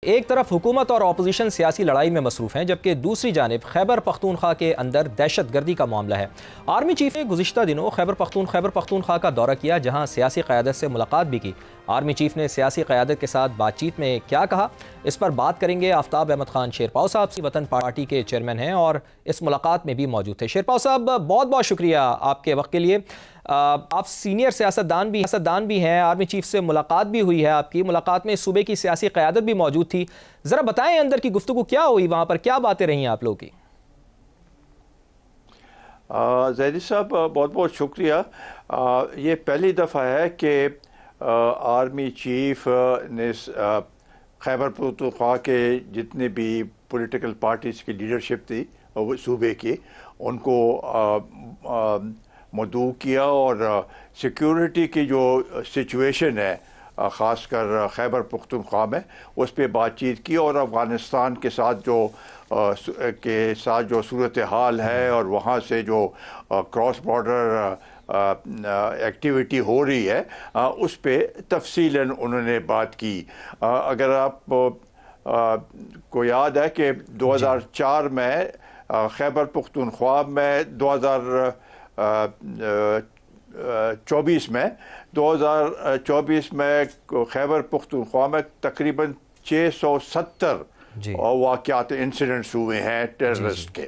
ایک طرف حکومت اور اپوزیشن سیاسی لڑائی میں مصروف ہیں، جبکہ دوسری جانب خیبر پختونخوا کے اندر دہشت گردی کا معاملہ ہے۔ آرمی چیف نے گزشتہ دنوں خیبر پختونخوا کا دورہ کیا، جہاں سیاسی قیادت سے ملاقات بھی کی۔ آرمی چیف نے سیاسی قیادت کے ساتھ بات چیت میں کیا کہا، اس پر بات کریں گے۔ آفتاب احمد خان شیرپاؤ صاحب وطن پارٹی کے چیئرمین ہیں اور اس ملاقات میں بھی موجود تھے۔ شیرپاؤ صاحب، بہت بہت شکریہ آپ کے وقت کے لیے۔ آپ سینئر سیاستدان بھی ہیں، آرمی چیف سے ملاقات بھی ہوئی ہے آپ کی، ملاقات میں صوبے کی سیاسی قیادت بھی موجود تھی۔ ذرا بتائیں اندر کی گفتگو کیا ہوئی، وہاں پر کیا باتیں رہی آپ لوگوں کی؟ زیدی صاحب بہت بہت شکریہ۔ یہ پہلی دفعہ ہے کہ آرمی چیف نے خیبر پختونخوا کے جتنے بھی پولیٹیکل پارٹیز کی لیڈرشپ تھی صوبے کی، ان کو مدعو کیا اور سیکیورٹی کی جو سچویشن ہے خاص کر خیبر پختونخوا میں اس پہ بات چیت کی، اور افغانستان کے ساتھ جو صورتحال ہے اور وہاں سے جو کراس بارڈر ایکٹیویٹی ہو رہی ہے اس پہ تفصیلاً انہوں نے بات کی۔ اگر آپ کو یاد ہے کہ 2004 میں خیبر پختونخوا میں 2024 میں خیبر پختونخوا میں تقریباً 670 واقعات انسیڈنٹس ہوئے ہیں ٹیررسٹ کے۔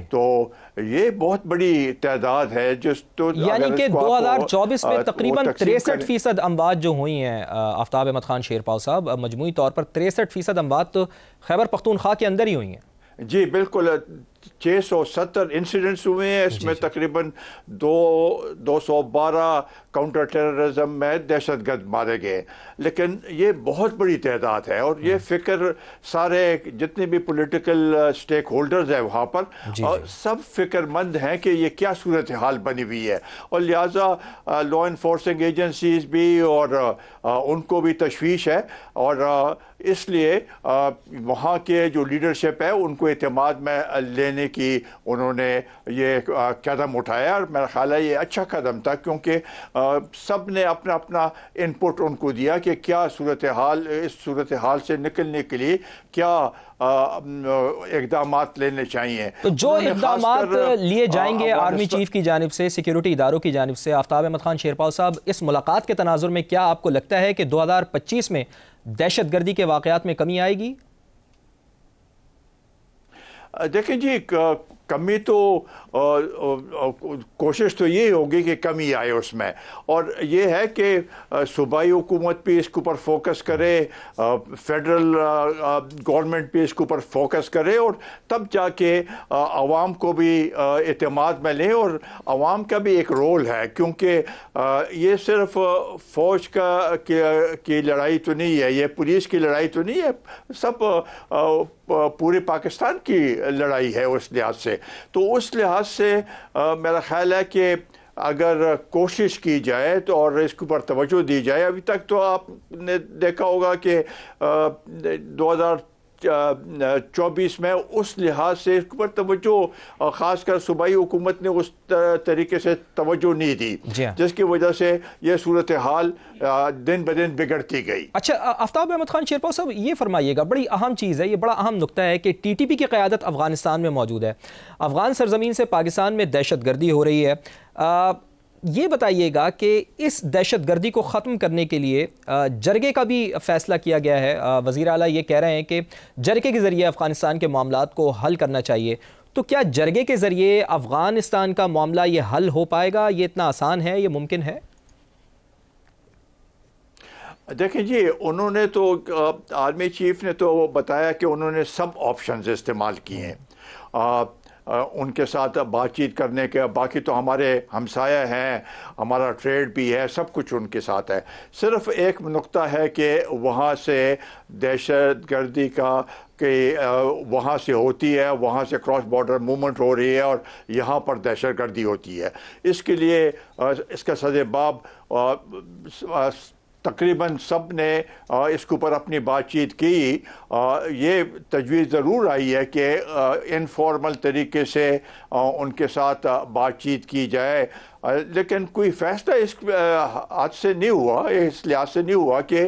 تو یہ بہت بڑی تعداد ہے، یعنی کہ 2024 میں تقریباً 63% اموات جو ہوئی ہیں آفتاب احمد خان شیرپاؤ صاحب، مجموعی طور پر 63% اموات تو خیبر پختونخوا کے اندر ہی ہوئی ہیں۔ جی بالکل، 670 انسیڈنٹس ہوئے ہیں، اس میں تقریباً 212 کاؤنٹر ٹیررزم میں دہشت گرد مارے گئے، لیکن یہ بہت بڑی تعداد ہے، اور یہ فکر سارے جتنے بھی پولیٹیکل سٹیک ہولڈرز ہیں وہاں پر سب فکر مند ہیں کہ یہ کیا صورتحال بنی ہوئی ہے، اور لہٰذا لا انفورسنگ ایجنسیز بھی اور ان کو بھی تشویش ہے، اور اس لیے وہاں کے جو لیڈرشپ ہے ان کو اعتماد میں لینے کی انہوں نے یہ قدم اٹھایا، اور میرا خیال ہے یہ اچھا قدم تھا، کیونکہ سب نے اپنا اپنا انپٹ ان کو دیا کہ کیا اس صورتحال سے نکلنے کے لیے کیا اقدامات لینے چاہیے۔ تو جو اقدامات لیے جائیں گے آرمی چیف کی جانب سے، سیکیورٹی اداروں کی جانب سے، آفتاب احمد خان شیرپاؤ صاحب، اس ملاقات کے تناظر میں کیا آپ کو لگتا ہے کہ 2025 میں دہشت گردی کے واقعات میں کمی آئے گی؟ دیکھیں جی، کمی تو کوشش تو یہ ہوگی کہ کمی آئے اس میں، اور یہ ہے کہ صوبائی حکومت بھی اس کے اوپر فوکس کرے، فیڈرل گورنمنٹ بھی اس کے اوپر فوکس کرے، اور تب جا کے عوام کو بھی اعتماد میں لیں، اور عوام کا بھی ایک رول ہے، کیونکہ یہ صرف فوج کی لڑائی تو نہیں ہے، یہ پولیس کی لڑائی تو نہیں ہے، سب پورے پاکستان کی لڑائی ہے اس لحاظ سے۔ تو اس لحاظ سے میرا خیال ہے کہ اگر کوشش کی جائے تو اور اس کے اوپر توجہ دی جائے، ابھی تک تو آپ نے دیکھا ہوگا کہ 2024 میں اس لحاظ سے اس کے اوپر توجہ خاص کر صوبائی حکومت نے اس طریقے سے توجہ نہیں دی، جس کی وجہ سے یہ صورتحال دن بدن بگڑتی گئی۔ اچھا آفتاب احمد خان شیرپاؤ صاحب، یہ فرمائیے گا، بڑی اہم چیز ہے، یہ بڑا اہم نقطہ ہے کہ ٹی ٹی پی کی قیادت افغانستان میں موجود ہے، افغان سرزمین سے پاکستان میں دہشت گردی ہو رہی ہے۔ یہ بتائیے گا کہ اس دہشت گردی کو ختم کرنے کے لیے جرگے کا بھی فیصلہ کیا گیا ہے، وزیر اعلیٰ یہ کہہ رہے ہیں کہ جرگے کے ذریعے افغانستان کے معاملات کو حل کرنا چاہیے، تو کیا جرگے کے ذریعے افغانستان کا معاملہ یہ حل ہو پائے گا؟ یہ اتنا آسان ہے، یہ ممکن ہے؟ دیکھیں جی، انہوں نے تو آرمی چیف نے تو بتایا کہ انہوں نے سب آپشنز استعمال کیے ہیں ان کے ساتھ بات چیت کرنے کے، باقی تو ہمارے ہمسایہ ہیں، ہمارا ٹریڈ بھی ہے، سب کچھ ان کے ساتھ ہے۔ صرف ایک نقطہ ہے کہ وہاں سے دہشت گردی کہ وہاں سے ہوتی ہے، وہاں سے کراس بارڈر موومنٹ ہو رہی ہے اور یہاں پر دہشت گردی ہوتی ہے، اس کے لیے اس کا سدباب تقریباً سب نے اس کے اوپر اپنی بات چیت کی۔ یہ تجویز ضرور آئی ہے کہ انفارمل طریقے سے ان کے ساتھ بات چیت کی جائے، لیکن کوئی فیصلہ اس حد سے نہیں ہوا، اس لحاظ سے نہیں ہوا کہ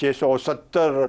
670